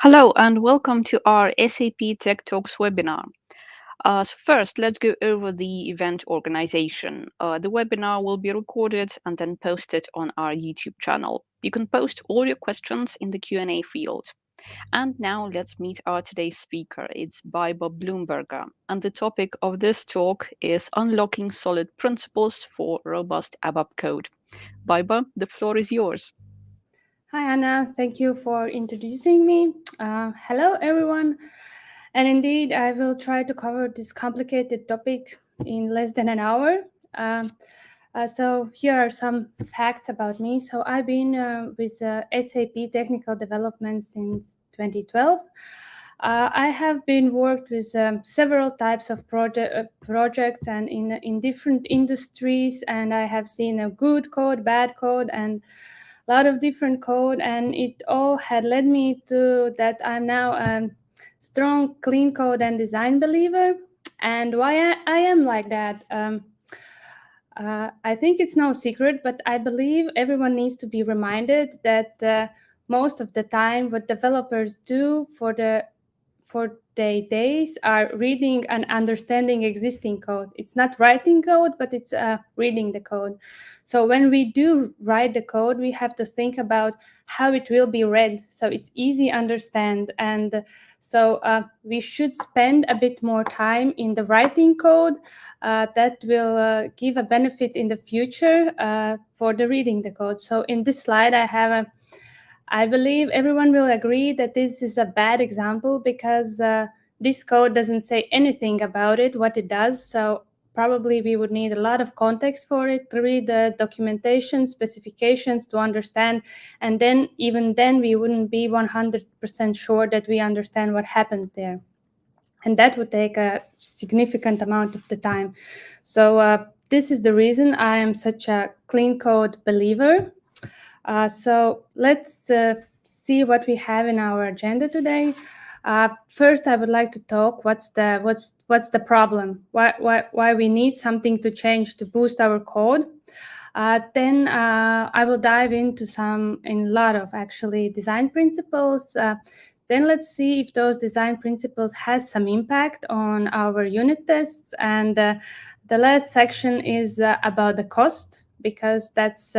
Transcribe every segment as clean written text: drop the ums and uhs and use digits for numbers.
Hello and welcome to our SAP Tech Talks webinar. First, let's go over the event organization. The webinar will be recorded and then posted on our YouTube channel. You can post all your questions in the Q&A field. And now let's meet our today's speaker. It's Baiba Blumberga. And the topic of this talk is Unlocking Solid Principles for Robust ABAP Code. Baiba, the floor is yours. Hi, Anna. Thank you for introducing me. Hello, everyone. And indeed, I will try to cover this complicated topic in less than an hour. So here are some facts about me. So I've been with SAP Technical Development since 2012. I have been worked with several types of projects and in different industries, and I have seen a good code, bad code, and a lot of different code, and it all had led me to that I'm now a strong clean code and design believer. And why I am like that, I think it's no secret, but I believe everyone needs to be reminded that most of the time what developers do for their days are reading and understanding existing code. It's not writing code, but it's reading the code. So when we do write the code, we have to think about how it will be read, so it's easy understand. And so we should spend a bit more time in the writing code that will give a benefit in the future for the reading the code. So in this slide, I believe everyone will agree that this is a bad example because this code doesn't say anything about it, what it does. So probably we would need a lot of context for it to read the documentation, specifications to understand. And then even then we wouldn't be 100% sure that we understand what happens there. And that would take a significant amount of the time. So this is the reason I am such a clean code believer. So let's see what we have in our agenda today. First, I would like to talk what's the problem, why we need something to change to boost our code. Then I will dive into a lot of actually design principles. Then let's see if those design principles has some impact on our unit tests. And the last section is about the cost, because that's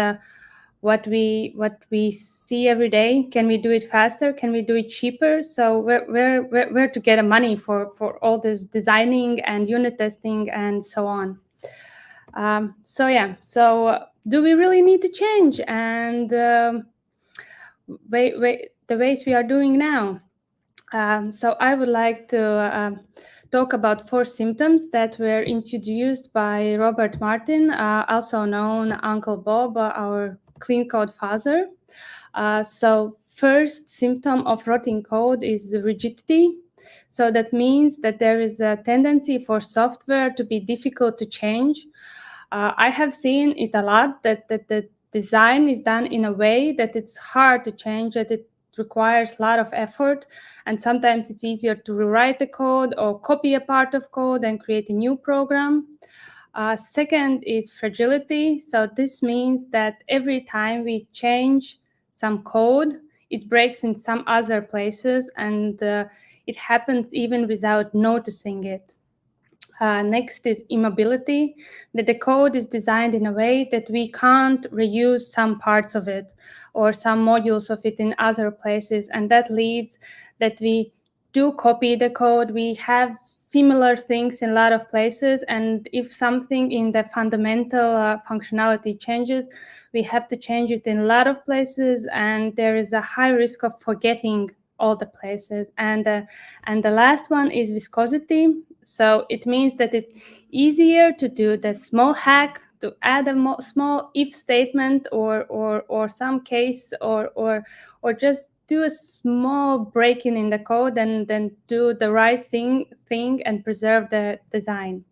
what we see every day. Can we do it faster? Can we do it cheaper? So where to get the money for all this designing and unit testing and so on. So do we really need to change and the ways we are doing now? So I would like to talk about 4 symptoms that were introduced by Robert Martin, also known Uncle Bob, our clean code father. So first symptom of rotting code is rigidity. So that means that there is a tendency for software to be difficult to change. I have seen it a lot that the design is done in a way that it's hard to change, that it requires a lot of effort, and sometimes it's easier to rewrite the code or copy a part of code and create a new program. Second is fragility. So this means that every time we change some code, it breaks in some other places, and it happens even without noticing it. Next is immobility, that the code is designed in a way that we can't reuse some parts of it or some modules of it in other places, and that leads that we do copy the code. We have similar things in a lot of places, and if something in the fundamental functionality changes, we have to change it in a lot of places, and there is a high risk of forgetting all the places. And the last one is viscosity. So it means that it's easier to do the small hack, to add a small if statement or some case or just do a small break-in in the code and then do the right thing and preserve the design.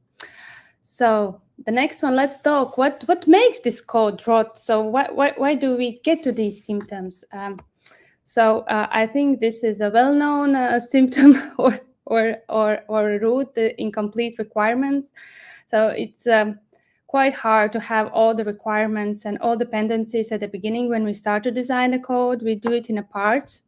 So the next one, let's talk what makes this code rot. So why do we get to these symptoms? So I think this is a well-known symptom or root, the incomplete requirements. So it's quite hard to have all the requirements and all dependencies at the beginning when we start to design a code. We do it in a parts.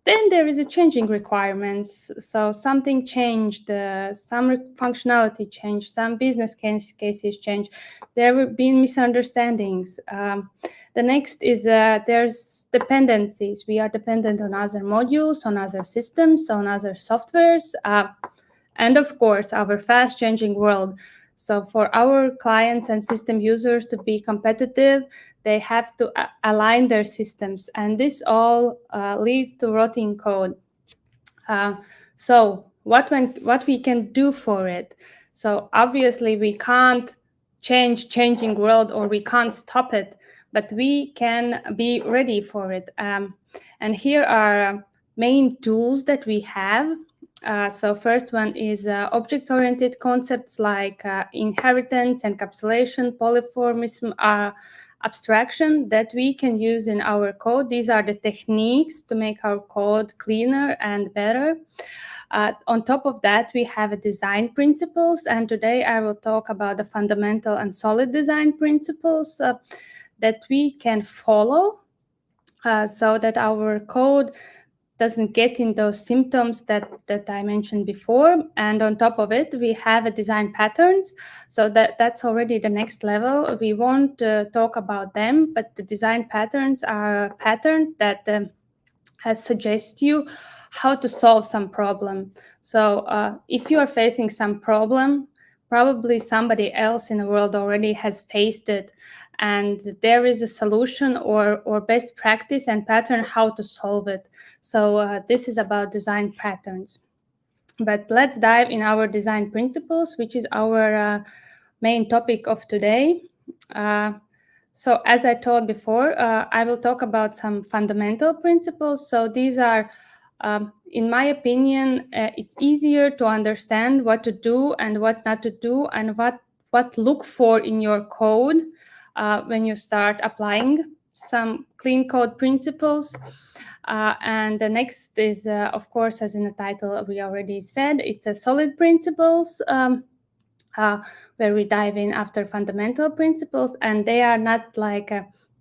Then there is a changing requirements. So something changed, some functionality changed, some business cases changed. There have been misunderstandings. The next is there's dependencies. We are dependent on other modules, on other systems, on other softwares, and of course, our fast changing world. So for our clients and system users to be competitive, they have to align their systems, and this all leads to rotting code. Uh, so what we can do for it? So obviously we can't change changing world, or we can't stop it, but we can be ready for it. And here are main tools that we have. So first one is object-oriented concepts like inheritance, encapsulation, polymorphism, abstraction that we can use in our code. These are the techniques to make our code cleaner and better. On top of that, we have design principles, and today I will talk about the fundamental and solid design principles that we can follow so that our code doesn't get in those symptoms that I mentioned before. And on top of it, we have a design patterns. So that's already the next level. We won't talk about them, but the design patterns are patterns that suggest you how to solve some problem. So if you are facing some problem, probably somebody else in the world already has faced it, and there is a solution or best practice and pattern how to solve it. So this is about design patterns. But let's dive in our design principles, which is our main topic of today. So as I told before, I will talk about some fundamental principles. So these are, in my opinion, it's easier to understand what to do and what not to do, and what look for in your code when you start applying some clean code principles. And the next is, of course, as in the title we already said, it's a solid principles. Where we dive in after fundamental principles, and they are not like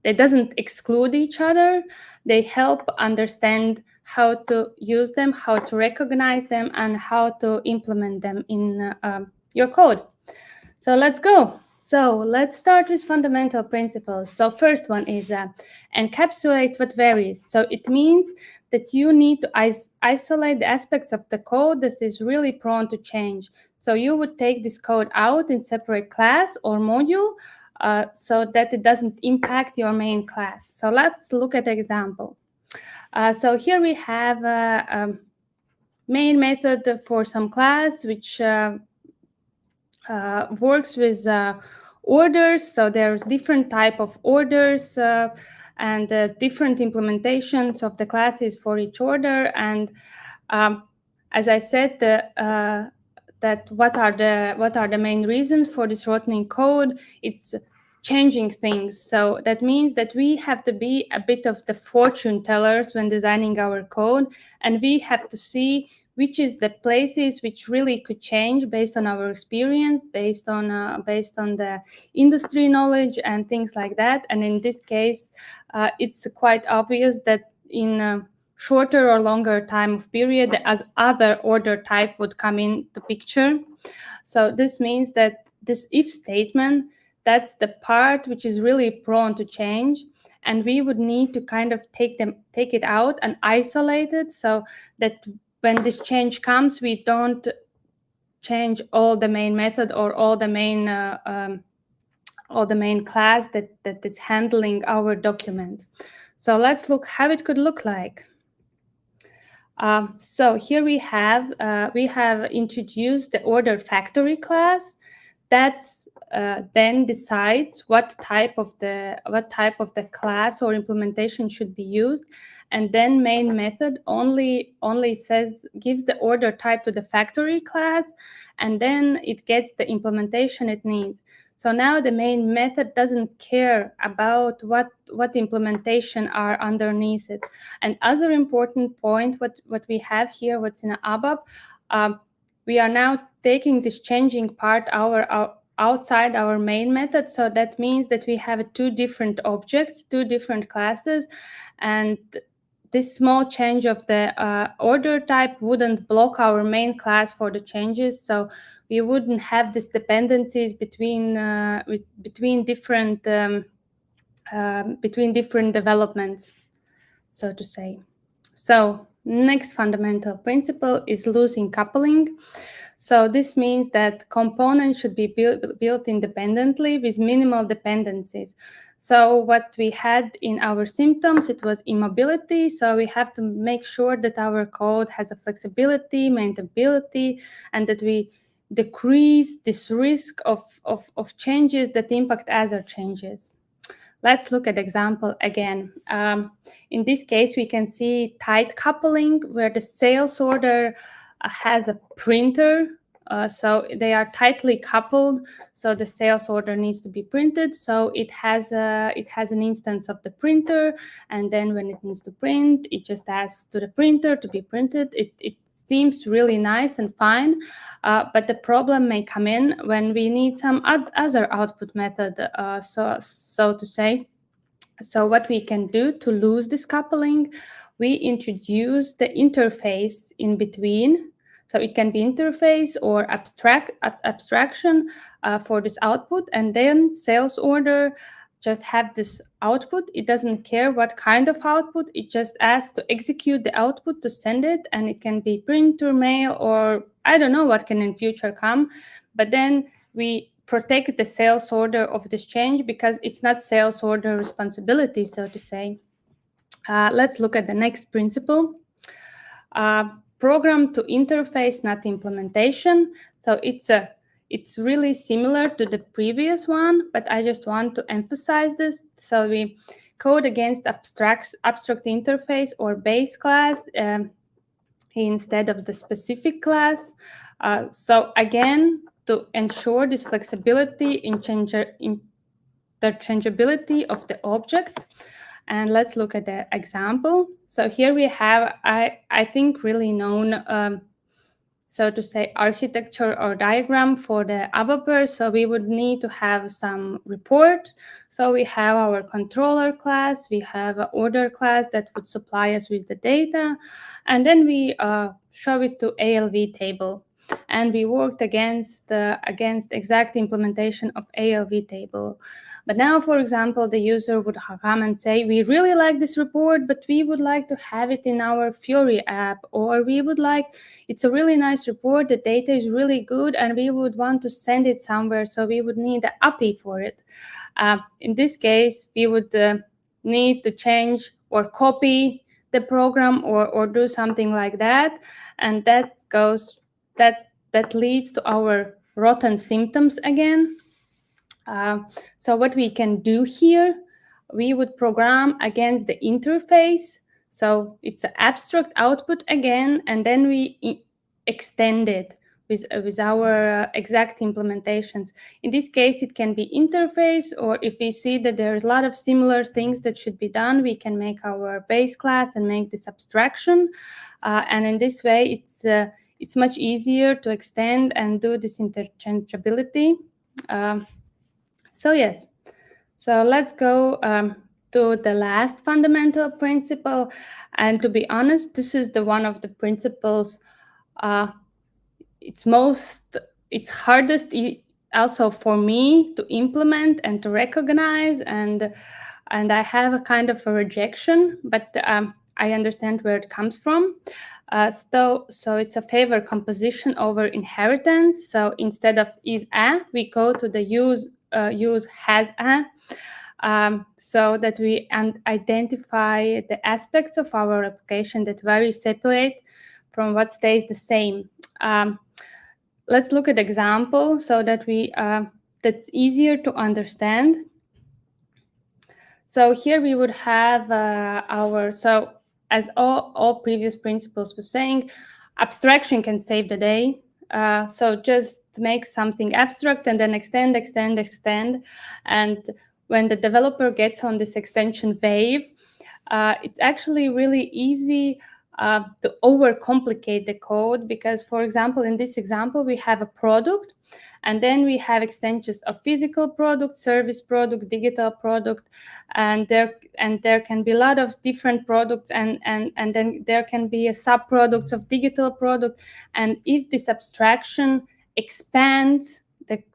they doesn't exclude each other. They help understand how to use them, how to recognize them, and how to implement them in your code. So let's go. So let's start with fundamental principles. So first one is encapsulate what varies. So it means that you need to isolate the aspects of the code that is really prone to change. So you would take this code out in separate class or module so that it doesn't impact your main class. So let's look at example. So here we have a main method for some class which works with orders. So there's different type of orders and different implementations of the classes for each order. And as I said, that what are the main reasons for this rotting code? It's changing things. So that means that we have to be a bit of the fortune tellers when designing our code, and we have to see which is the places which really could change based on our experience, based on the industry knowledge and things like that. And in this case, it's quite obvious that in a shorter or longer time of period, as other order type would come in the picture. So this means that this if statement, that's the part which is really prone to change, and we would need to kind of take it out and isolate it so that when this change comes, we don't change all the main method or all the main class that's handling our document. So let's look how it could look like. So here we have introduced the order factory class. That's then decides what type of the class or implementation should be used, and then main method only gives the order type to the factory class, and then it gets the implementation it needs. So now the main method doesn't care about what implementation are underneath it. And other important point, what we have here, what's in ABAP, we are now taking this changing part outside our main method. So that means that we have two different objects, two different classes, and this small change of the order type wouldn't block our main class for the changes, so we wouldn't have these dependencies between different developments, so to say. So next fundamental principle is losing coupling. So this means that components should be built independently with minimal dependencies. So what we had in our symptoms, it was immobility. So we have to make sure that our code has a flexibility, maintainability, and that we decrease this risk of changes that impact other changes. Let's look at example again. In this case, we can see tight coupling where the sales order has a printer. So they are tightly coupled. So the sales order needs to be printed. So it has an instance of the printer, and then when it needs to print, it just asks to the printer to be printed. It seems really nice and fine, but the problem may come in when we need some other output method, so to say. So what we can do to lose this coupling, we introduce the interface in between. So it can be interface or abstraction for this output, and then sales order just have this output. It doesn't care what kind of output. It just asks to execute the output to send it, and it can be print or mail, or I don't know what can in future come. But then we protect the sales order of this change because it's not sales order responsibility, so to say. Let's look at the next principle. Program to interface, not implementation. So it's really similar to the previous one, but I just want to emphasize this. So we code against abstract interface or base class instead of the specific class. So again, to ensure this flexibility in interchangeability of the object. And let's look at the example. So here we have, I think, really known, so to say, architecture or diagram for the ABAP. So we would need to have some report. So we have our controller class, we have an order class that would supply us with the data, and then we show it to ALV table. And we worked against exact implementation of ALV table. But now, for example, the user would come and say, we really like this report, but we would like to have it in our Fiori app, or we would like, it's a really nice report, the data is really good, and we would want to send it somewhere, so we would need an API for it. In this case, we would need to change or copy the program or do something like that, and that leads to our rotten symptoms again. So what we can do here, we would program against the interface. So it's an abstract output again, and then we extend it with our exact implementations. In this case, it can be interface, or if we see that there's a lot of similar things that should be done, we can make our base class and make this abstraction. And in this way, it's much easier to extend and do this interchangeability. So yes, so let's go to the last fundamental principle. And to be honest, this is the one of the principles it's hardest also for me to implement and to recognize, and I have a kind of a rejection, but I understand where it comes from. So it's a favor composition over inheritance. So instead of is a, we go to the use has a, so that we identify the aspects of our application that vary separate from what stays the same. Let's look at example so that that's easier to understand. So here we would have so as all previous principles were saying, abstraction can save the day. So just make something abstract and then extend. And when the developer gets on this extension wave, it's actually really easy to overcomplicate the code, because, for example, in this example, we have a product, and then we have extensions of physical product, service product, digital product, and there can be a lot of different products, and then there can be a sub-products of digital product. And if this abstraction expands,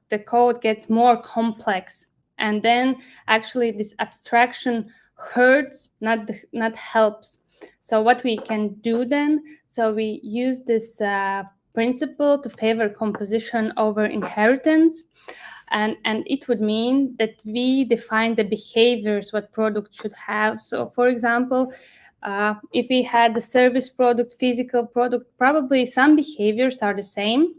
the code gets more complex. And then actually this abstraction hurts, not helps. So what we can do then, so we use this principle to favor composition over inheritance. And it would mean that we define the behaviors what product should have. So for example, if we had the service product, physical product, probably some behaviors are the same.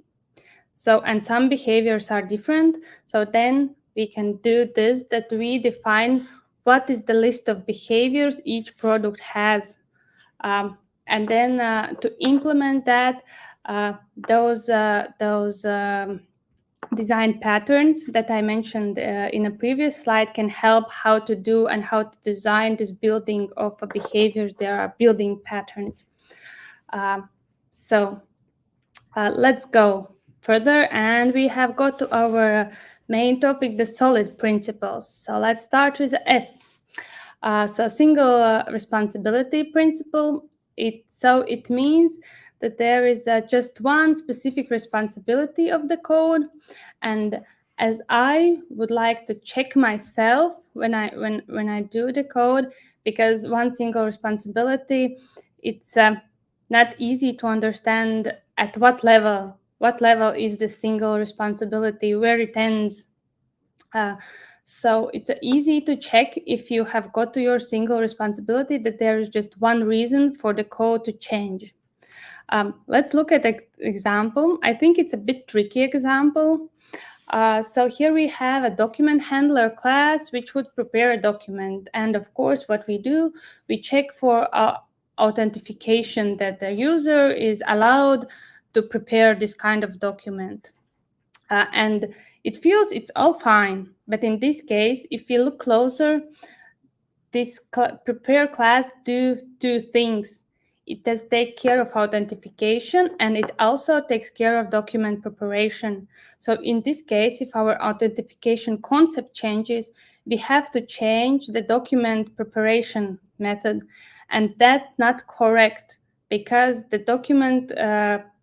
So, and some behaviors are different. So then we can do this, that we define what is the list of behaviors each product has. And then to implement that, those design patterns that I mentioned in a previous slide can help how to do and how to design this building of behaviors. There are building patterns. So let's go further, and we have got to our main topic, the solid principles. So let's start with S. So single responsibility principle. It means that there is just one specific responsibility of the code, and as I would like to check myself when I do the code, because one single responsibility, it's not easy to understand at what level is the single responsibility, where it ends. So it's easy to check if you have got to your single responsibility that there is just one reason for the code to change. Let's look at an example. I think it's a bit tricky example. So here we have a document handler class which would prepare a document. And of course, what we do, we check for authentication that the user is allowed to prepare this kind of document. And it feels it's all fine. But in this case, if you look closer, this prepare class do two things. It does take care of authentication, and it also takes care of document preparation. So in this case, if our authentication concept changes, we have to change the document preparation method. And that's not correct, because the document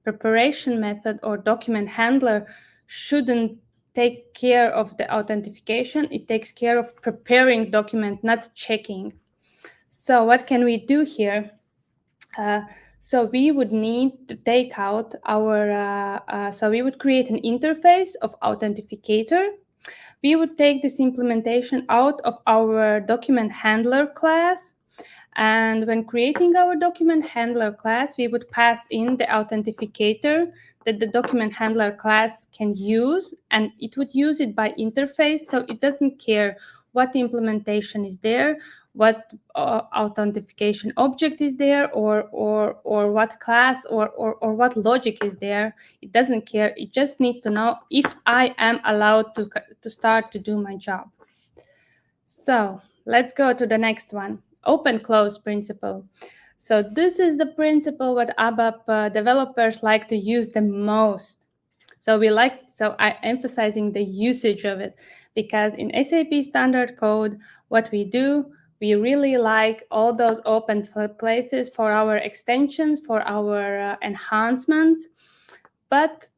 preparation method or document handler shouldn't take care of the authentication. It takes care of preparing document, not checking. So what can we do here? So we would need to take out our, so we would create an interface of authenticator. We would take this implementation out of our document handler class. And when creating our document handler class, we would pass in the authenticator that the document handler class can use, and it would use it by interface. So it doesn't care what implementation is there, what authentication object is there, or what class or what logic is there. It doesn't care. It just needs to know if I am allowed to start to do my job. So let's go to the next one, open close principle. So this is the principle what ABAP developers like to use the most. So I emphasizing the usage of it, because in SAP standard code, what we do, we really like all those open places for our extensions, for our enhancements, but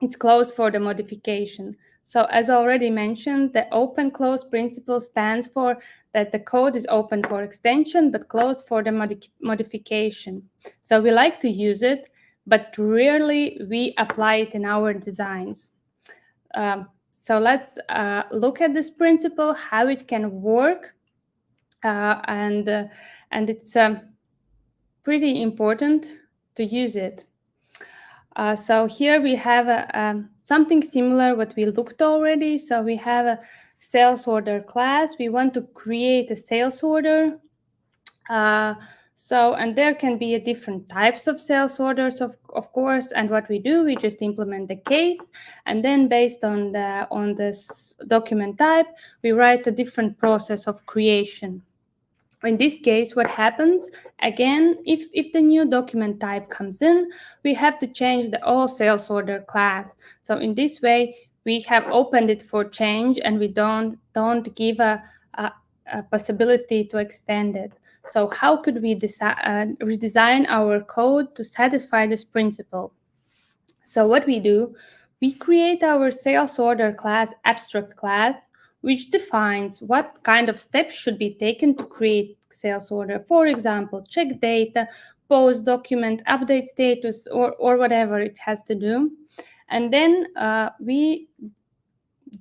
it's closed for the modification. So as already mentioned, the open close principle stands for that the code is open for extension, but closed for the modification. So we like to use it, but rarely we apply it in our designs. So let's look at this principle, how it can work, and it's pretty important to use it. So here we have something similar what we looked already. So we have a sales order class. We want to create a sales order. And there can be different types of sales orders, of course. And what we do, we just implement the case, and then based on this document type, we write a different process of creation. In this case, what happens again, if the new document type comes in, we have to change the all sales order class. So in this way, we have opened it for change, and we don't give a possibility to extend it. So how could we redesign our code to satisfy this principle? So what we do, we create our sales order class, abstract class, which defines what kind of steps should be taken to create sales order. For example, check data, post document, update status, or whatever it has to do. And then we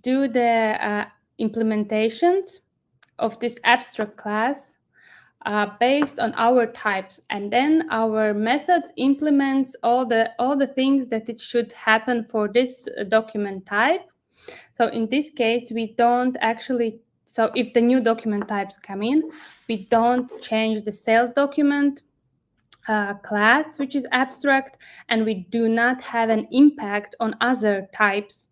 do the implementations of this abstract class based on our types, and then our method implements all the things that it should happen for this document type. So in this case, we don't actually, so if the new document types come in, we don't change the sales document class, which is abstract, and we do not have an impact on other types.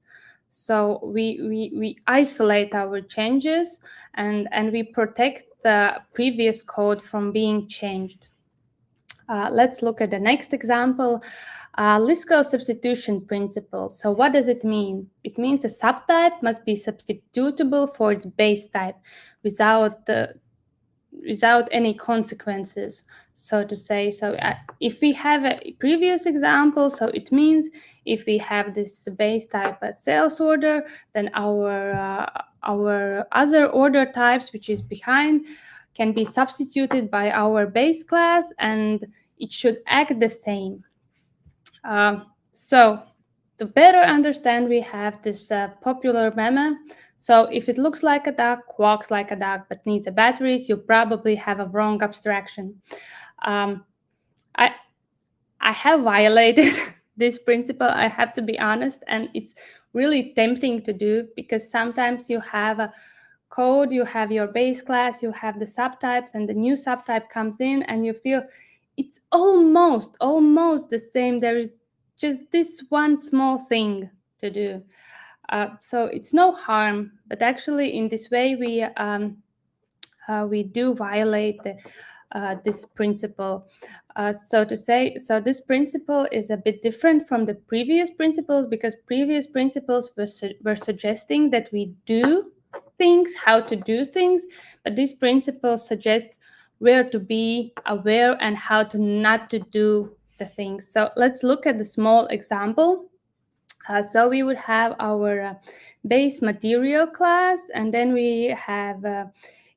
So we isolate our changes, and we protect the previous code from being changed. Let's look at the next example. Lisco substitution principle. So what does it mean? It means a subtype must be substitutable for its base type without any consequences, so to say. So if we have a previous example, so it means if we have this base type as sales order, then our other order types, which is behind, can be substituted by our base class, and it should act the same. So to better understand, we have this popular meme. So if it looks like a duck, walks like a duck, but needs a batteries, you probably have a wrong abstraction. I have violated this principle, I have to be honest, and it's really tempting to do, because sometimes you have a code, you have your base class, you have the subtypes, and the new subtype comes in, and you feel it's almost the same. There is just this one small thing to do. So it's no harm, but actually in this way we do violate this principle. So to say, so this principle is a bit different from the previous principles, because previous principles were suggesting that we do things, how to do things, but this principle suggests where to be aware and how to not to do the things. So let's look at the small example. So we would have our base material class, and then we have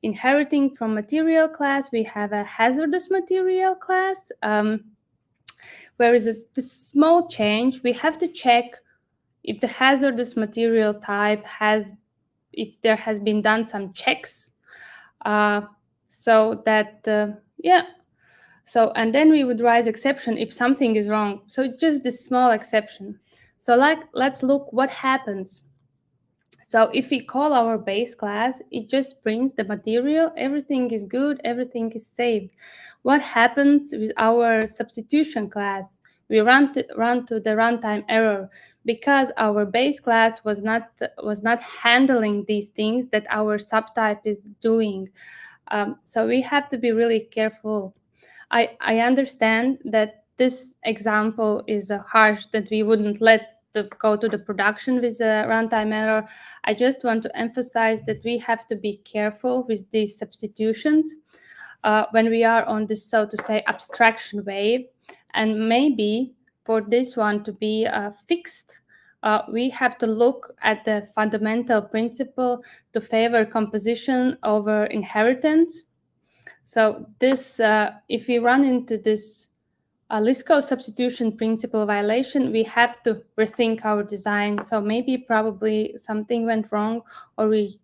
inheriting from material class, we have a hazardous material class. Where is it? The small change, we have to check if the hazardous material type if there has been done some checks, so that so, and then we would raise exception if something is wrong. So it's just this small exception. So let's look what happens. So if we call our base class, it just prints the material, everything is good, everything is saved. What happens with our substitution class? We run to the runtime error, because our base class was not handling these things that our subtype is doing. So we have to be really careful. I understand that this example is harsh, that we wouldn't let go to the production with a runtime error. I just want to emphasize that we have to be careful with these substitutions when we are on this, so to say, abstraction wave. And maybe for this one to be fixed, we have to look at the fundamental principle to favor composition over inheritance. So this, if we run into this Lisco substitution principle violation, we have to rethink our design. So maybe probably something went wrong, or we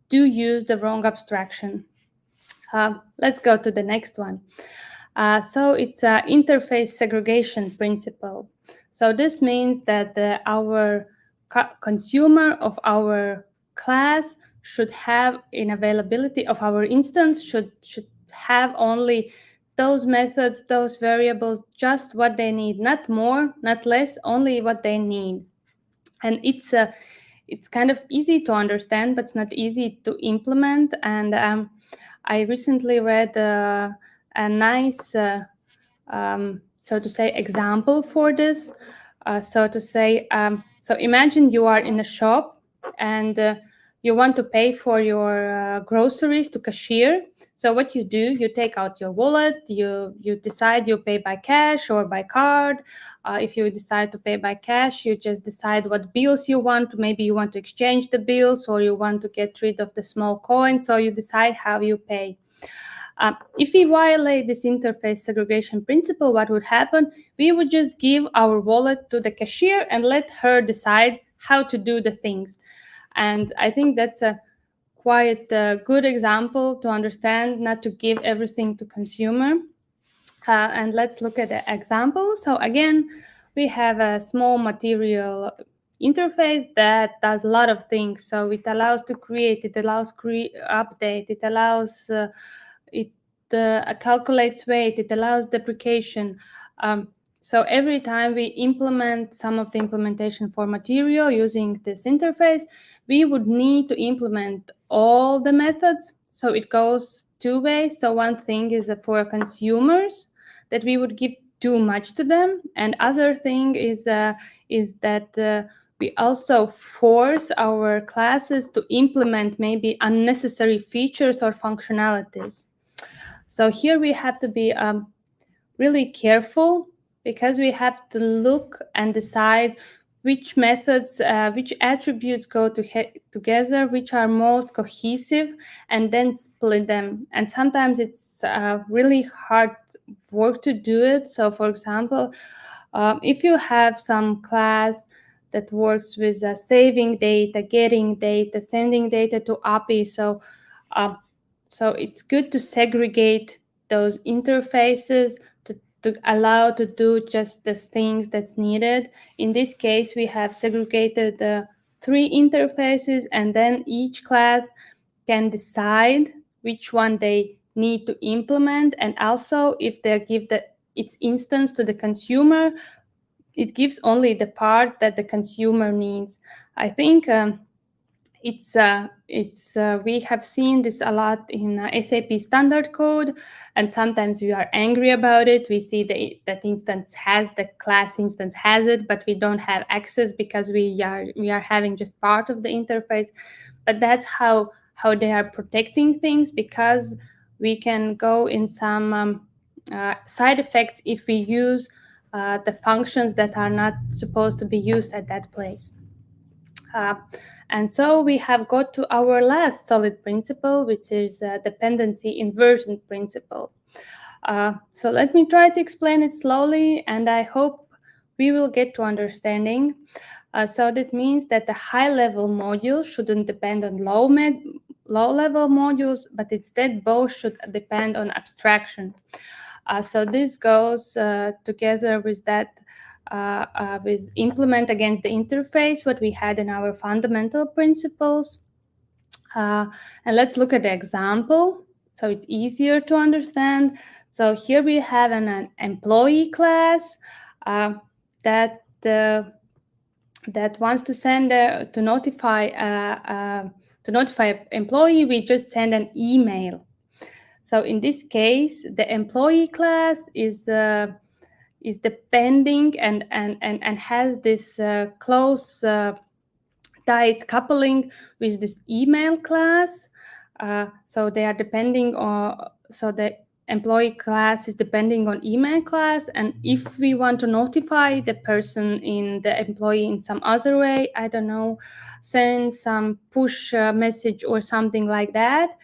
do use the wrong abstraction. Let's go to the next one. So it's an interface segregation principle. So this means that our consumer of our class should have, in availability of our instance, should have only those methods, those variables, just what they need, not more, not less, only what they need. And it's kind of easy to understand, but it's not easy to implement. And I recently read a nice, so to say, example for this. So imagine you are in a shop and you want to pay for your groceries to cashier. So what you do, you take out your wallet, you decide you pay by cash or by card. If you decide to pay by cash, you just decide what bills you want. Maybe you want to exchange the bills or you want to get rid of the small coins. So you decide how you pay. If we violate this interface segregation principle, what would happen? We would just give our wallet to the cashier and let her decide how to do the things. And I think that's a quite a good example to understand not to give everything to consumer. And let's look at the example. So again, we have a small material interface that does a lot of things. So it allows to create, it allows update, it allows it calculates weight, it allows deprecation. So every time we implement some of the implementation for material using this interface, we would need to implement all the methods. So it goes two ways. So one thing is that for consumers, that we would give too much to them, and other thing is that we also force our classes to implement maybe unnecessary features or functionalities. So here we have to be really careful because we have to look and decide which methods, which attributes go together, which are most cohesive, and then split them. And sometimes it's really hard work to do it. So, for example, if you have some class that works with saving data, getting data, sending data to API, so it's good to segregate those interfaces to allow to do just the things that's needed. In this case, we have segregated the three interfaces, and then each class can decide which one they need to implement. And also, if they give its instance to the consumer, it gives only the part that the consumer needs. I think we have seen this a lot in SAP standard code, and sometimes we are angry about it. We see that instance has the class instance has it, but we don't have access because we are having just part of the interface. But that's how they are protecting things, because we can go in some side effects if we use the functions that are not supposed to be used at that place. And so we have got to our last solid principle, which is dependency inversion principle. So let me try to explain it slowly, and I hope we will get to understanding. So that means that the high-level module shouldn't depend on low-level modules, but instead both should depend on abstraction. So this goes together with that, with implement against the interface, what we had in our fundamental principles. And let's look at the example so it's easier to understand. So here we have an employee class that wants to send to notify employee. We just send an email. So in this case, the employee class is depending and has this close tight coupling with this email class. So they are depending on, so the employee class is depending on email class. And if we want to notify the person in the employee in some other way, I don't know, send some push message or something like that,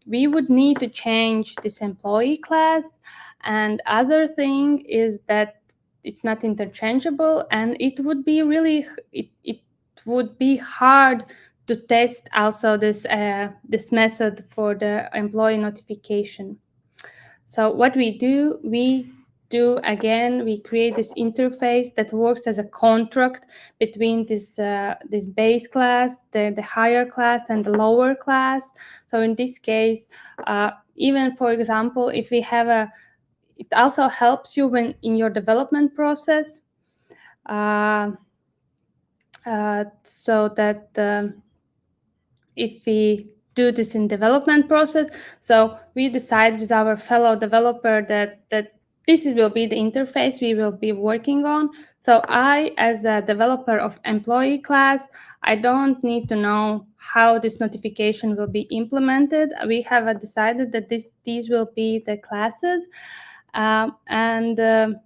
we would need to change this employee class. And other thing is that it's not interchangeable, and it would be really it would be hard to test also this method for the employee notification. So what we do again, we create this interface that works as a contract between this base class, the higher class, and the lower class. So in this case, even for example, if we have it also helps you when in your development process, so that if we do this in development process. So we decide with our fellow developer that this will be the interface we will be working on. So I, as a developer of employee class, I don't need to know how this notification will be implemented. We have decided that these will be the classes, and the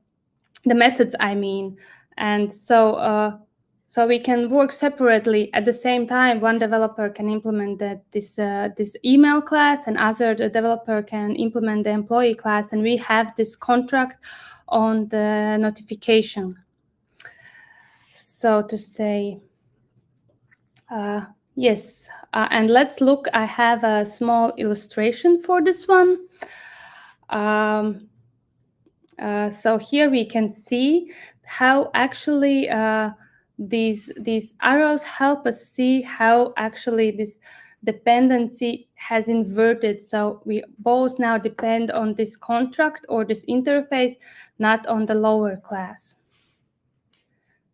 methods, I mean. And so we can work separately. At the same time, one developer can implement this email class, and other developer can implement the employee class, and we have this contract on the notification. So to say, yes, and let's look. I have a small illustration for this one. So here we can see how actually these arrows help us see how actually this dependency has inverted. So we both now depend on this contract or this interface, not on the lower class.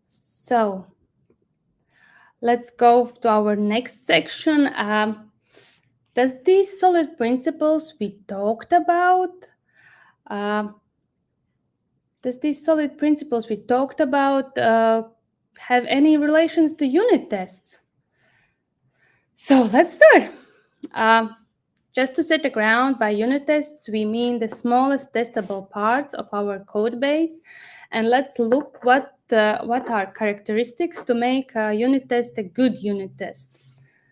So let's go to our next section. Does these solid principles we talked about does these solid principles we talked about have any relations to unit tests? So let's start. Just to set the ground, by unit tests, we mean the smallest testable parts of our code base. And let's look what are characteristics to make a unit test a good unit test.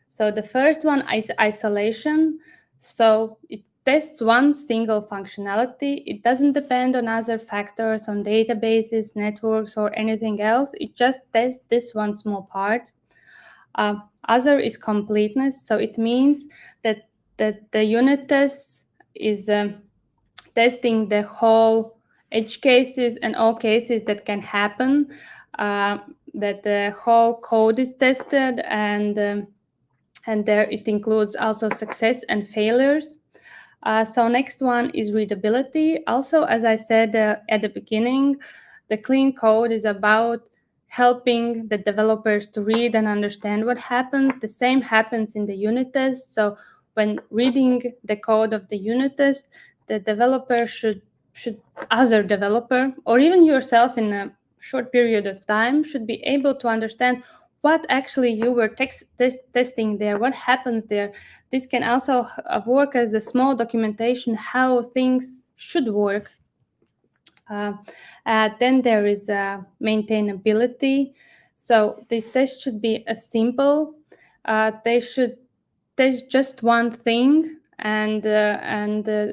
So the first one is isolation. So it tests one single functionality. It doesn't depend on other factors, on databases, networks, or anything else. It just tests this one small part. Other is completeness. So it means that the unit test is testing the whole edge cases and all cases that can happen, that the whole code is tested, and there it includes also success and failures. So next one is readability. Also, as I said at the beginning, the clean code is about helping the developers to read and understand what happens. The same happens in the unit test. So when reading the code of the unit test, the developer should other developer or even yourself in a short period of time should be able to understand what actually you were testing there, what happens there. This can also work as a small documentation how things should work. Then there is maintainability. So this test should be a simple. They should test just one thing, and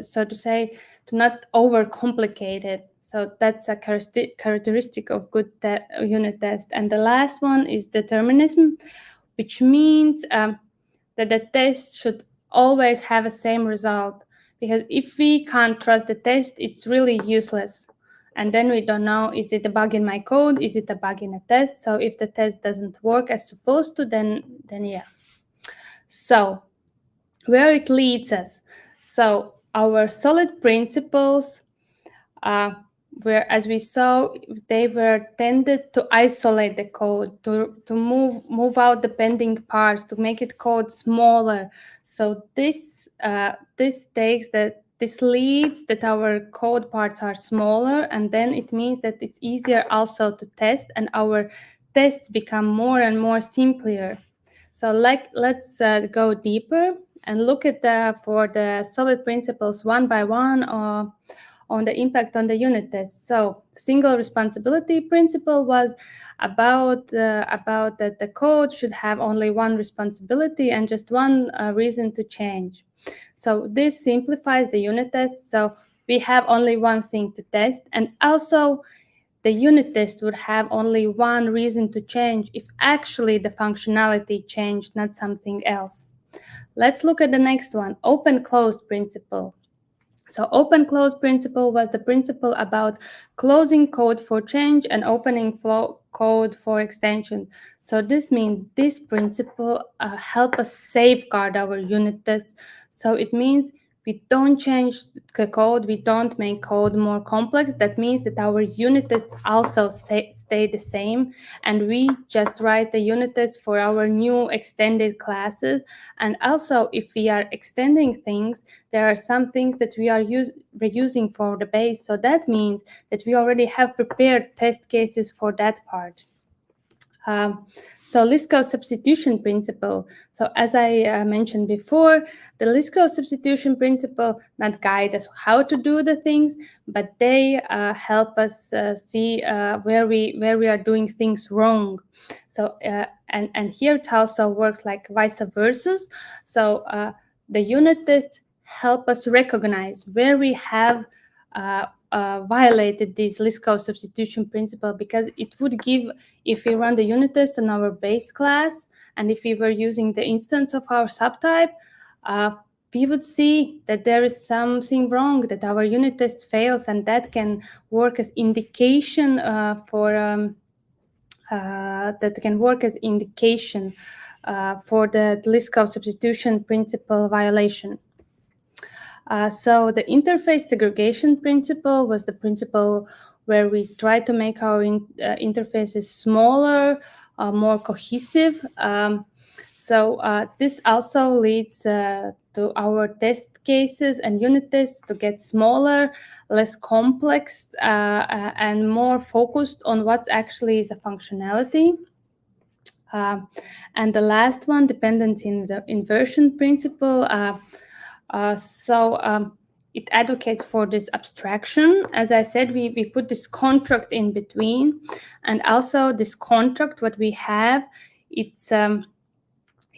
so to say, to not overcomplicate it. So that's a characteristic of good unit test. And the last one is determinism, which means that the test should always have the same result. Because if we can't trust the test, it's really useless. And then we don't know, is it a bug in my code? Is it a bug in a test? So if the test doesn't work as supposed to, then yeah. So where it leads us. So our solid principles, where, as we saw, they were tended to isolate the code, to move out the pending parts, to make it code smaller. So this takes that. This leads that our code parts are smaller, and then it means that it's easier also to test, and our tests become more and more simpler. So let's go deeper and look at for the solid principles one by one on the impact on the unit test. So single responsibility principle was about that the code should have only one responsibility and just one reason to change. So this simplifies the unit test. So we have only one thing to test, and also the unit test would have only one reason to change if actually the functionality changed, not something else. Let's look at the next one, open-closed principle. So open-closed principle was the principle about closing code for change and opening code for extension. So this means this principle helps us safeguard our unit tests. So it means we don't change code, we don't make code more complex. That means that our unit tests also stay the same, and we just write the unit tests for our new extended classes. And also, if we are extending things, there are some things that we are reusing for the base. So that means that we already have prepared test cases for that part. So list code substitution principle. So as I mentioned before, the list code substitution principle not guide us how to do the things, but they help us see where we are doing things wrong. So and here it also works like vice versa. So the unit tests help us recognize where we have violated this list code substitution principle, because it would give, if we run the unit test on our base class, and if we were using the instance of our subtype, we would see that there is something wrong, that our unit test fails, and that can work as indication for the list code substitution principle violation. So the interface segregation principle was the principle where we try to make our interfaces smaller, more cohesive. So this also leads to our test cases and unit tests to get smaller, less complex, and more focused on what's actually is a functionality. And the last one, dependency inversion principle. It advocates for this abstraction. As I said, we put this contract in between, and also this contract, what we have, it's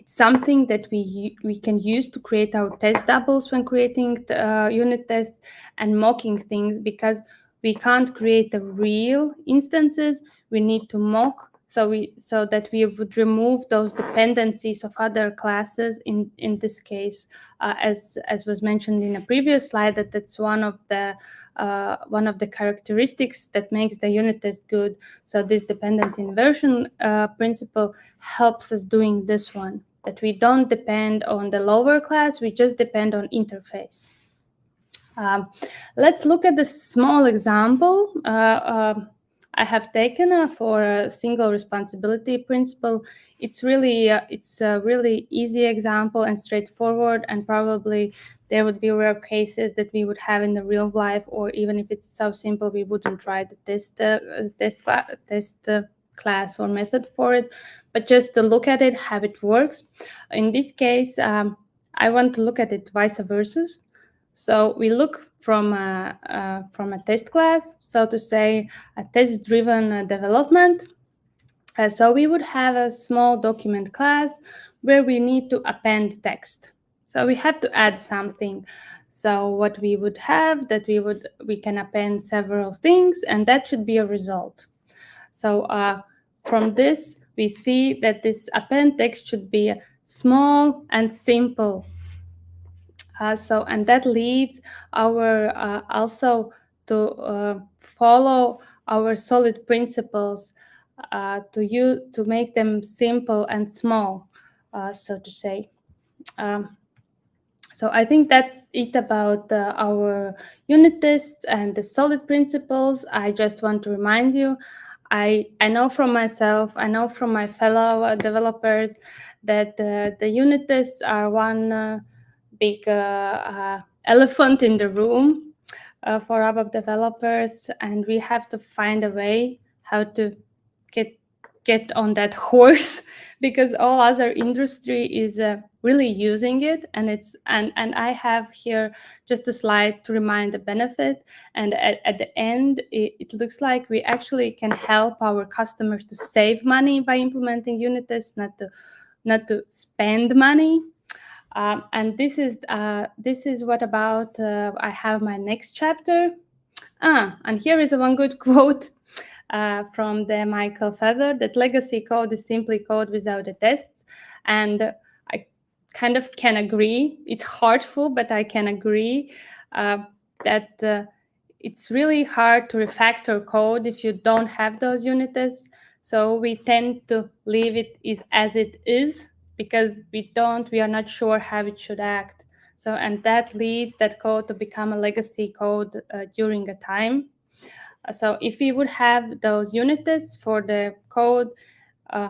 something that we can use to create our test doubles when creating the unit tests and mocking things, because we can't create the real instances. We need to mock, so that we would remove those dependencies of other classes. In this case, as was mentioned in a previous slide, that's one of the characteristics that makes the unit test good. So this dependency inversion principle helps us doing this one, that we don't depend on the lower class, we just depend on interface. Let's look at the small example I have taken for a single responsibility principle. It's a really easy example and straightforward, and probably there would be rare cases that we would have in the real life, or even if it's so simple, we wouldn't try the test class or method for it, but just to look at it, how it works. In this case, I want to look at it vice versa. So we look from a test class, so to say, a test-driven development. So we would have a small document class where we need to append text. So we have to add something. So what we would have, that we can append several things, and that should be a result. So from this, we see that this append text should be small and simple. And that leads our also to follow our solid principles, to make them simple and small, so to say. So I think that's it about our unit tests and the solid principles. I just want to remind you, I know from myself, I know from my fellow developers, that the unit tests are one big elephant in the room for ABAP developers, and we have to find a way how to get on that horse, because all other industry is really using it, and I have here just a slide to remind the benefit, and at the end it looks like we actually can help our customers to save money by implementing unit tests, not to spend money. And this is what about I have my next chapter. And here is one good quote from the Michael Feather, that legacy code is simply code without the tests. And I kind of can agree. It's hurtful, but I can agree that it's really hard to refactor code if you don't have those unit tests. So we tend to leave it as it is, because we are not sure how it should act. So, and that leads that code to become a legacy code during a time. So if we would have those unit tests for the code, uh,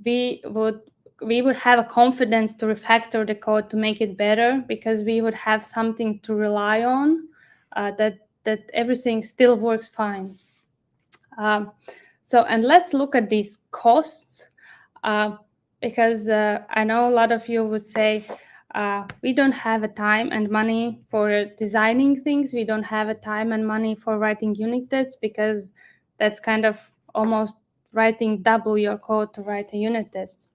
we would we would have a confidence to refactor the code to make it better, because we would have something to rely on, that everything still works fine. Um, so, and let's look at these costs, uh, because I know a lot of you would say, we don't have a time and money for designing things. We don't have a time and money for writing unit tests, because that's kind of almost writing double your code to write a unit test.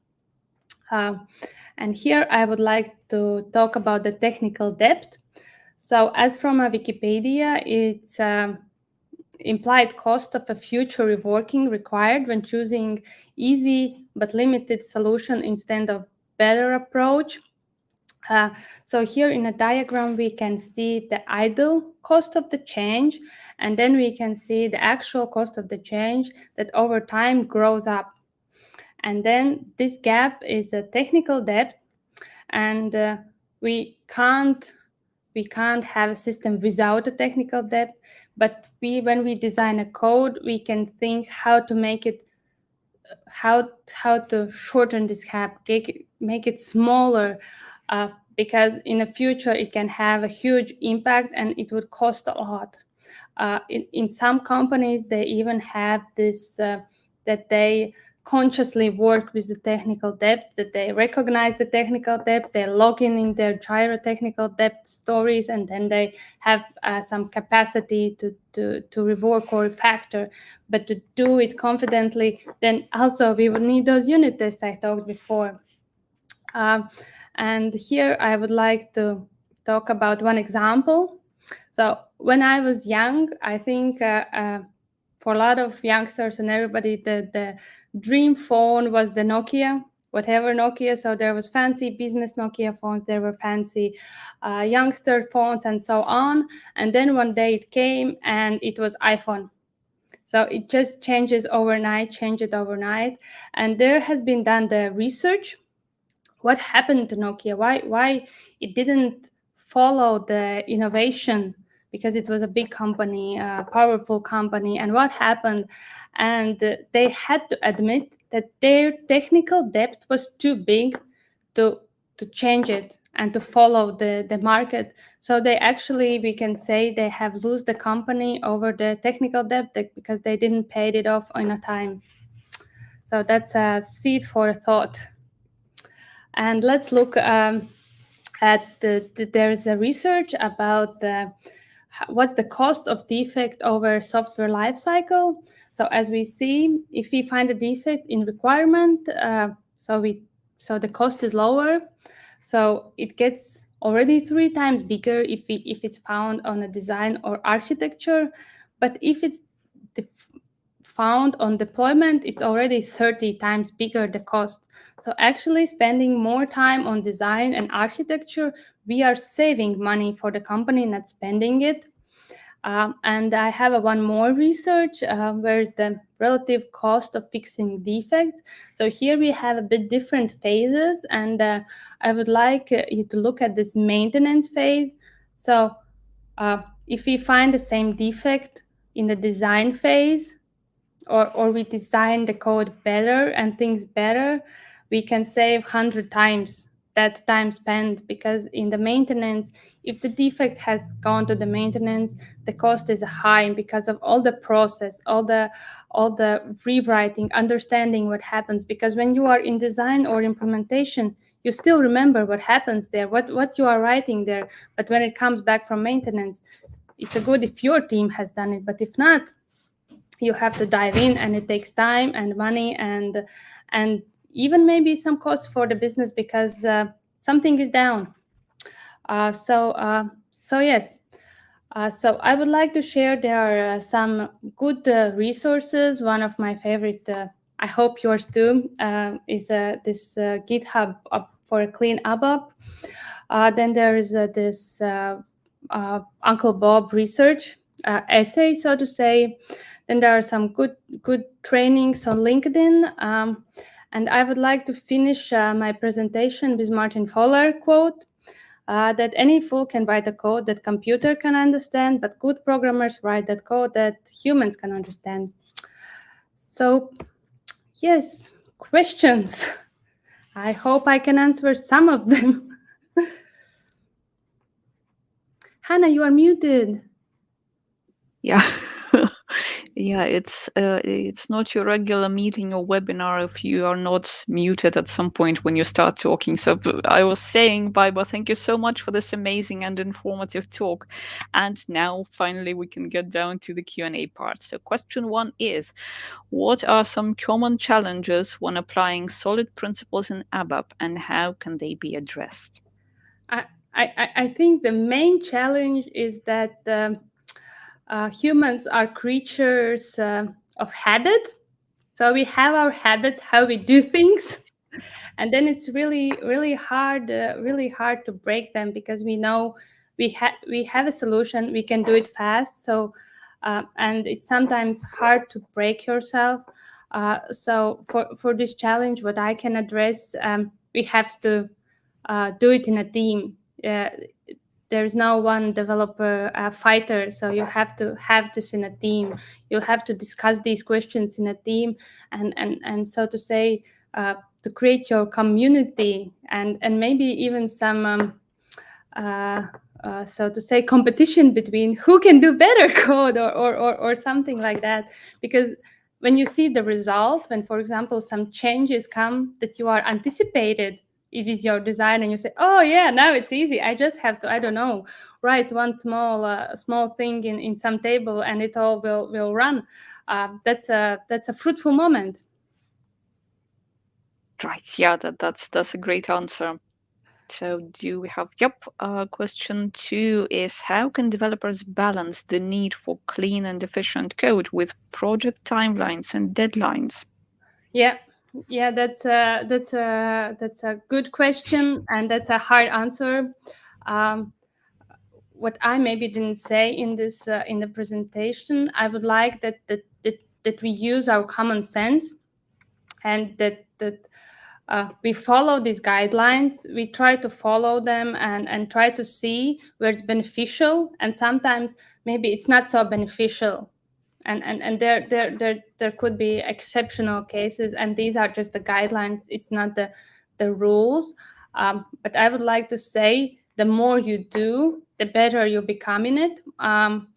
And here I would like to talk about the technical depth. So, as from a Wikipedia, it's implied cost of a future reworking required when choosing easy but limited solution instead of better approach. So here in a diagram, we can see the idle cost of the change, and then we can see the actual cost of the change that over time grows up. And then this gap is a technical debt, and we can't have a system without a technical debt. But when we design a code, we can think how to make it, how to shorten this gap, make it smaller, because in the future it can have a huge impact and it would cost a lot. In some companies, they even have this, that they consciously work with the technical debt, that they recognize the technical debt, they log in their Jira technical debt stories, and then they have some capacity to rework or refactor. But to do it confidently, then also we would need those unit tests I talked before. And here I would like to talk about one example. So when I was young, I think for a lot of youngsters and everybody, the dream phone was the Nokia, whatever Nokia. So there was fancy business Nokia phones, there were fancy youngster phones, and so on. And then one day it came, and it was iPhone. So it just changed overnight. And there has been done the research. What happened to Nokia? Why it didn't follow the innovation? Because it was a big company, a powerful company. And what happened? And they had to admit that their technical debt was too big to change it and to follow the market. So they actually, we can say, they have lost the company over the technical debt, because they didn't pay it off in a time. So that's a seed for a thought. And let's look at there's a research about what's the cost of defect over software lifecycle. So as we see, if we find a defect in requirement, so the cost is lower. So it gets already 3 times bigger if it's found on a design or architecture. But if it's found on deployment, it's already 30 times bigger the cost. So actually spending more time on design and architecture, we are saving money for the company, not spending it. And I have one more research where is the relative cost of fixing defects. So here we have a bit different phases, and I would like you to look at this maintenance phase. So if we find the same defect in the design phase, or we design the code better and things better, we can save 100 times that time spent, because in the maintenance, if the defect has gone to the maintenance, the cost is high because of all the process, all the rewriting, understanding what happens. Because when you are in design or implementation, you still remember what happens there, what you are writing there. But when it comes back from maintenance, it's a good if your team has done it, but if not, you have to dive in, and it takes time and money, and even maybe some costs for the business, because something is down. So yes. So I would like to share, there are some good resources. One of my favorite, I hope yours too, is this GitHub for a clean ABAP. Then there is this Uncle Bob research essay, so to say. Then there are some good trainings on LinkedIn. And I would like to finish my presentation with Martin Fowler quote. that any fool can write a code that computer can understand, but good programmers write that code that humans can understand. So, yes, questions. I hope I can answer some of them. Hannah, you are muted. Yeah. Yeah, it's not your regular meeting or webinar if you are not muted at some point when you start talking. So I was saying, Baiba, thank you so much for this amazing and informative talk. And now finally we can get down to the Q&A part. So question 1 is, what are some common challenges when applying solid principles in ABAP and how can they be addressed? I, I think the main challenge is that humans are creatures of habit. So we have our habits, how we do things, and then it's really hard to break them because we know we have a solution, we can do it fast. So and it's sometimes hard to break yourself. So for this challenge, what I can address, we have to do it in a team. There's no one developer fighter, so you have to have this in a team. You have to discuss these questions in a team, and so to say, to create your community and maybe even some uh, so to say competition between who can do better code or something like that. Because when you see the result, when for example some changes come that you are anticipated, it is your design and you say, oh yeah, now it's easy, I just have to, I don't know, write one small thing in some table and it all will run. That's a fruitful moment. Right, yeah, that's a great answer. So do we have, yep, question 2 is how can developers balance the need for clean and efficient code with project timelines and deadlines? Yeah, yeah, that's a good question, and that's a hard answer. Um, what I maybe didn't say in this in the presentation, I would like that we use our common sense, and that we follow these guidelines. We try to follow them and try to see where it's beneficial, and sometimes maybe it's not so beneficial, and there could be exceptional cases, and these are just the guidelines, it's not the rules. But I would like to say the more you do, the better you become in it. And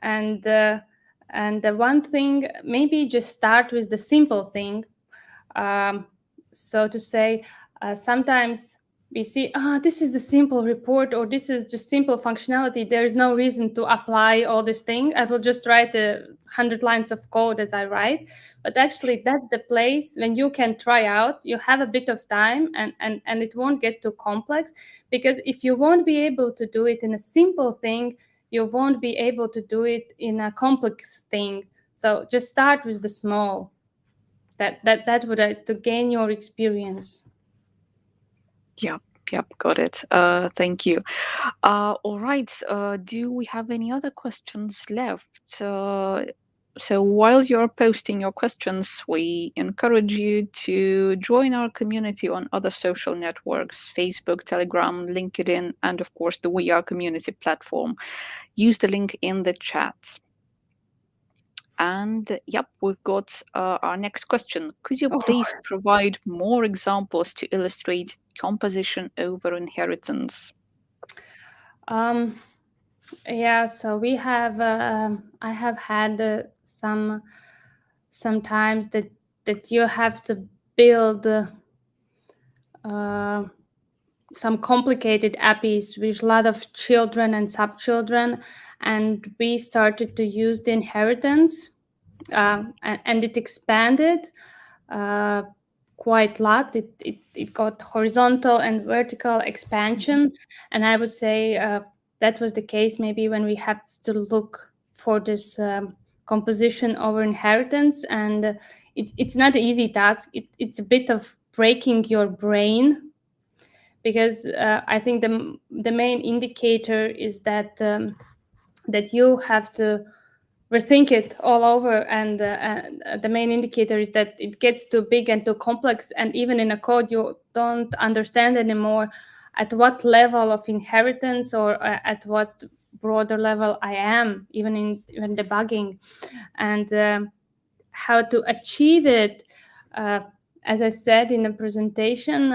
and the one thing, maybe just start with the simple thing. um, so to say, sometimes we see, this is the simple report, or this is just simple functionality, there is no reason to apply all this thing, I will just write 100 lines of code as I write. But actually that's the place when you can try out, you have a bit of time, and it won't get too complex. Because if you won't be able to do it in a simple thing, you won't be able to do it in a complex thing. So just start with the small. That would to gain your experience. Yep, yep, got it. Thank you. All right. Do we have any other questions left? So while you're posting your questions, we encourage you to join our community on other social networks, Facebook, Telegram, LinkedIn, and of course the We Are community platform. Use the link in the chat. And yep, we've got our next question. Could you Oh, please provide more examples to illustrate composition over inheritance? um, yeah. So we have. I have had sometimes that you have to build some complicated apps with a lot of children and subchildren, and we started to use the inheritance, and it expanded uh, quite a lot. It got horizontal and vertical expansion, and I would say that was the case maybe when we have to look for this composition over inheritance, and it's not an easy task. It's a bit of breaking your brain, because I think the main indicator is that you have to rethink it all over, and the main indicator is that it gets too big and too complex, and even in a code you don't understand anymore at what level of inheritance or at what broader level I am, even debugging, and how to achieve it. Uh, as I said in the presentation,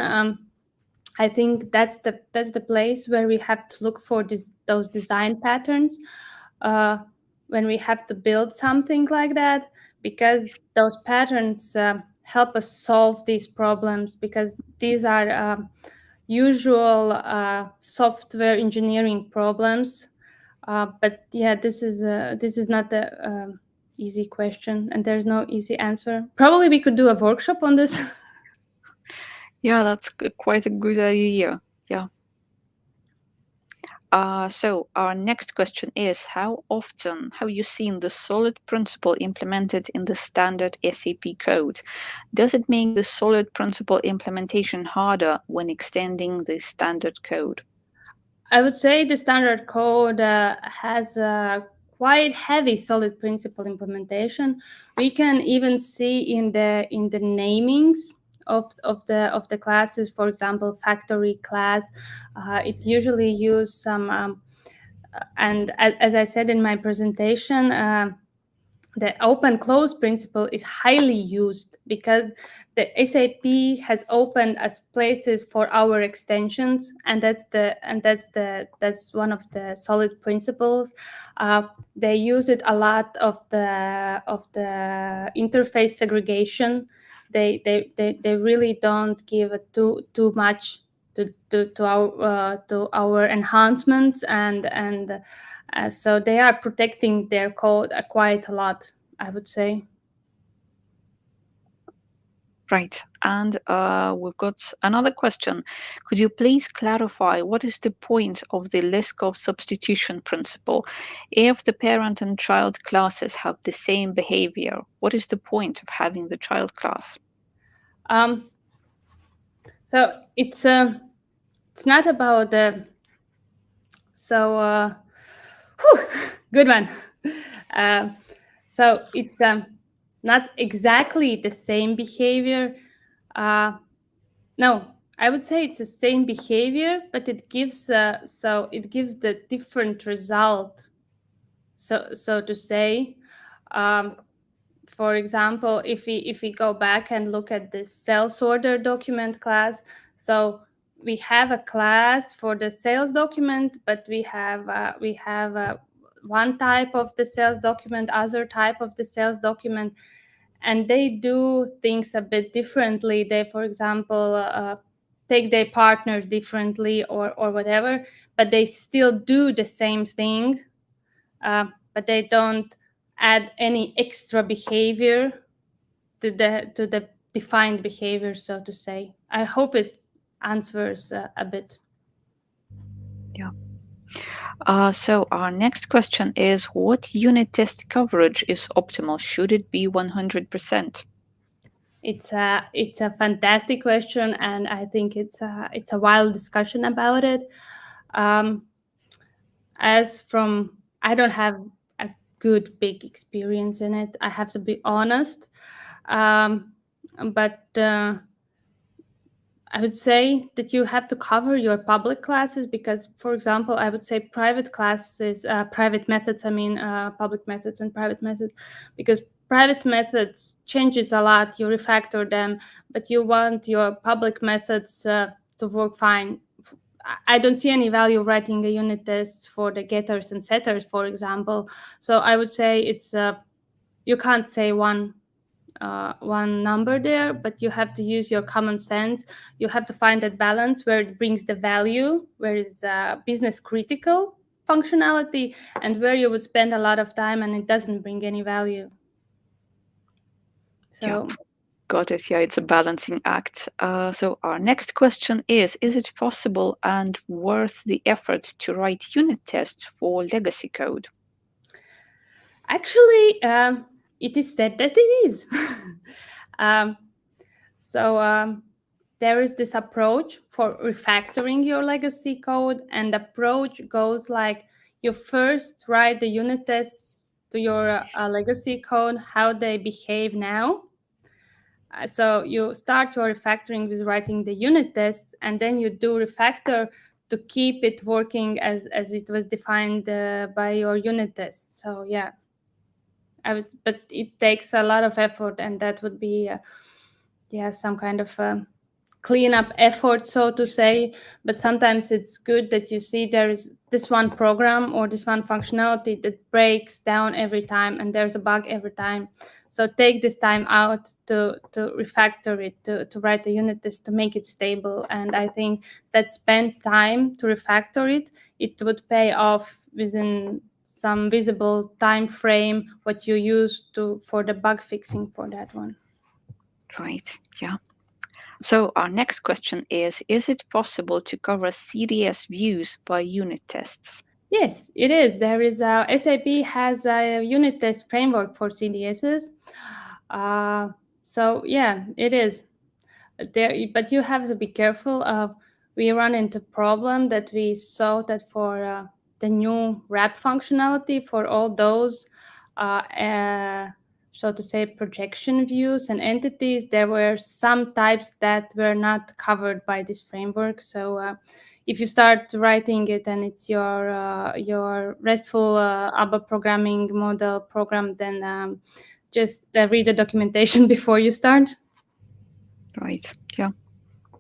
I think that's the place where we have to look for those design patterns uh, when we have to build something like that, because those patterns help us solve these problems, because these are usual software engineering problems. But yeah, this is not the easy question, and there's no easy answer. Probably we could do a workshop on this. Yeah, that's quite a good idea. Yeah. So our next question is, how often have you seen the solid principle implemented in the standard SAP code? Does it make the solid principle implementation harder when extending the standard code? I would say the standard code has a quite heavy solid principle implementation. We can even see in the namings of the classes. For example, factory class, it usually use some and as I said in my presentation, the open close principle is highly used because the SAP has opened as places for our extensions, and that's one of the solid principles. They use it a lot of the interface segregation. They really don't give it too much to our enhancements, and so they are protecting their code quite a lot, I would say. Right. And we've got another question. Could you please clarify what is the point of the Liskov substitution principle? If the parent and child classes have the same behavior, what is the point of having the child class? Um, so it's not about the so whew, good one. Uh, so it's not exactly the same behavior. Uh, no, I would say it's the same behavior, but it gives the different result. So to say, um, for example, if we go back and look at the sales order document class, so we have a class for the sales document, but we have one type of the sales document, other type of the sales document, and they do things a bit differently. They, for example, take their partners differently or whatever, but they still do the same thing, but they don't add any extra behavior to the defined behavior, so to say. I hope it answers a bit. Yeah. So our next question is, what unit test coverage is optimal? Should it be 100%? It's a fantastic question, and I think it's a wild discussion about it. Um, as from I don't have a good big experience in it. I have to be honest, um, but I would say that you have to cover your public classes because, for example, I would say private classes, private methods. I mean, public methods and private methods, because private methods changes a lot. You refactor them, but you want your public methods to work fine. I don't see any value writing a unit test for the getters and setters, for example. So I would say it's you can't say one number there, but you have to use your common sense. You have to find that balance where it brings the value, where it's business critical functionality, and where you would spend a lot of time and it doesn't bring any value. Yeah. So Got it. Yeah, it's a balancing act. So our next question is it possible and worth the effort to write unit tests for legacy code? actually, it is said that it is. um, so there is this approach for refactoring your legacy code, and the approach goes like you first write the unit tests to your legacy code, how they behave now, So you start your refactoring with writing the unit tests, and then you do refactor to keep it working as it was defined by your unit tests. So yeah, but it takes a lot of effort, and that would be yeah, some kind of cleanup effort, so to say. But sometimes it's good that you see there is this one program or this one functionality that breaks down every time, and there's a bug every time. So take this time out to refactor it, to write the unit test to make it stable. And I think that spend time to refactor it, it would pay off within some visible time frame what you use to for the bug fixing for that one. Right. Yeah. So our next question is it possible to cover CDS views by unit tests? Yes, it is. There is a SAP has a unit test framework for CDSs. Uh, so yeah, it is there, but you have to be careful. We run into problem that we saw that for the new wrap functionality for all those, uh, uh, so to say, projection views and entities, there were some types that were not covered by this framework. So if you start writing it and it's your RESTful ABAP programming model program, then just read the documentation before you start. Right. Yeah.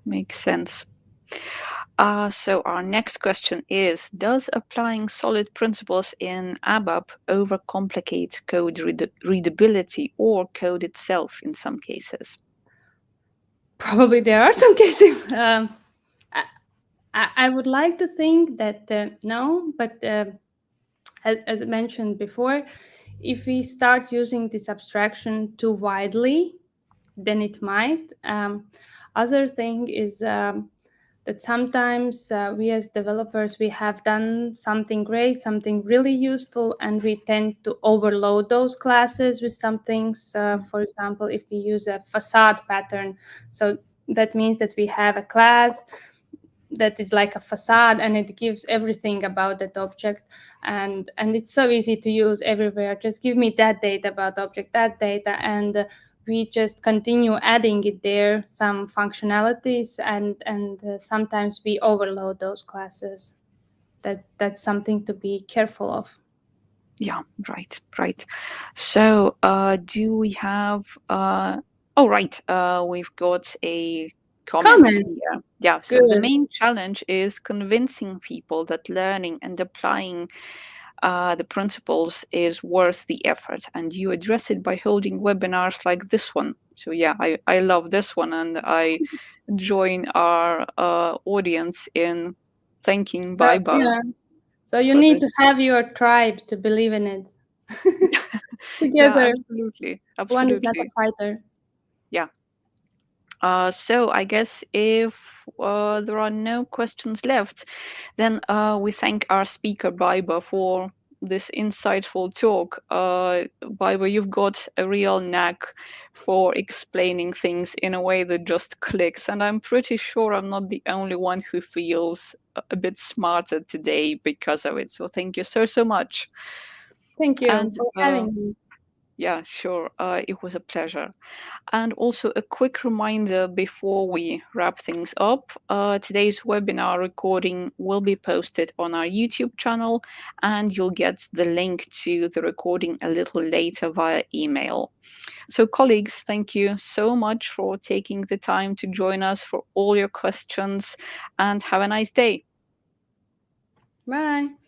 Makes sense. So our next question is, does applying solid principles in ABAP overcomplicate code readability or code itself in some cases? Probably there are some cases. I, I would like to think that no, but as mentioned before, if we start using this abstraction too widely, then it might. Other thing is that sometimes we as developers we have done something great, something really useful, and we tend to overload those classes with some things. For example, if we use a facade pattern, so that means that we have a class that is like a facade and it gives everything about that object, and it's so easy to use everywhere. Just give me that data about object, that data, and we just continue adding it there some functionalities, and sometimes we overload those classes. That's something to be careful of. Yeah, right, right. So, do we have? Oh, right. We've got a comment Comments. here. Yeah. So the Good. main challenge is convincing people that learning and applying the principles is worth the effort, and you address it by holding webinars like this one. So yeah, I love this one, and I join our audience in thanking So, Baiba yeah, so you for need this. to have your tribe to believe in it. Yeah, Together, absolutely, one is not a absolutely. fighter. Yeah. So I guess if there are no questions left, then we thank our speaker Baiba for this insightful talk. Baiba, you've got a real knack for explaining things in a way that just clicks, and I'm pretty sure I'm not the only one who feels a bit smarter today because of it. So thank you so much. Thank you And for having me. yeah, sure. It was a pleasure. And also a quick reminder before we wrap things up, today's webinar recording will be posted on our YouTube channel, and you'll get the link to the recording a little later via email. So colleagues, thank you so much for taking the time to join us, for all your questions, and have a nice day. Bye.